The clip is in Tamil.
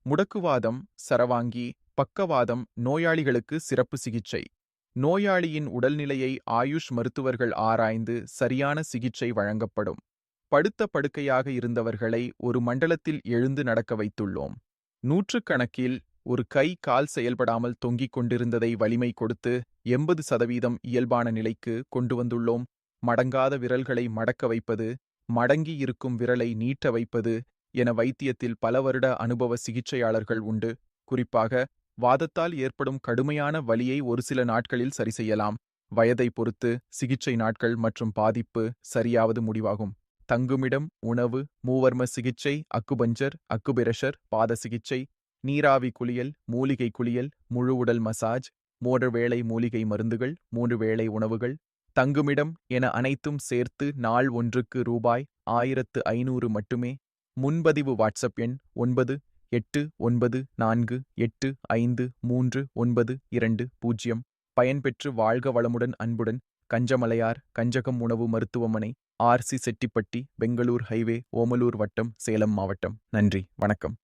முடக்குவாதம், சரவாங்கி, பக்கவாதம் நோயாளிகளுக்கு சிறப்பு சிகிச்சை. நோயாளியின் உடல்நிலையை ஆயுஷ் மருத்துவர்கள் ஆராய்ந்து சரியான சிகிச்சை வழங்கப்படும். படுத்த படுக்கையாக இருந்தவர்களை ஒரு மண்டலத்தில் எழுந்து நடக்க வைத்துள்ளோம். நூற்றுக்கணக்கில் ஒரு கை கால் செயல்படாமல் தொங்கிக் கொண்டிருந்ததை வலிமை கொடுத்து 80% இயல்பான நிலைக்கு கொண்டு வந்துள்ளோம். மடங்காத விரல்களை மடக்க வைப்பது, மடங்கி இருக்கும் விரலை நீட்ட வைப்பது என வைத்தியத்தில் பல வருட அனுபவ சிகிச்சையாளர்கள் உண்டு. குறிப்பாக வாதத்தால் ஏற்படும் கடுமையான வலியை ஒரு சில நாட்களில் சரி செய்யலாம். வயதை பொறுத்து சிகிச்சை நாட்கள் மற்றும் பாதிப்பு சரியாவது முடிவாகும். தங்குமிடம், உணவு, மூவர்ம சிகிச்சை, அக்குபஞ்சர், அக்குபிரஷர், பாத சிகிச்சை, நீராவி குளியல், மூலிகை குளியல், முழு உடல் மசாஜ், 3 வேளை மூலிகை மருந்துகள், 3 வேளை உணவுகள், தங்குமிடம் என அனைத்தும் சேர்த்து நாள் ஒன்றுக்கு ரூ.1500 மட்டுமே. முன்பதிவு வாட்ஸ்அப் எண் 9994853920. பயன்பெற்று வாழ்க வளமுடன் அன்புடன். கஞ்சமலையார் கஞ்சகம் உணவு மருத்துவமனை, ஆர்.சி. செட்டிப்பட்டி, பெங்களூர் ஹைவே, ஓமலூர் வட்டம், சேலம் மாவட்டம். நன்றி, வணக்கம்.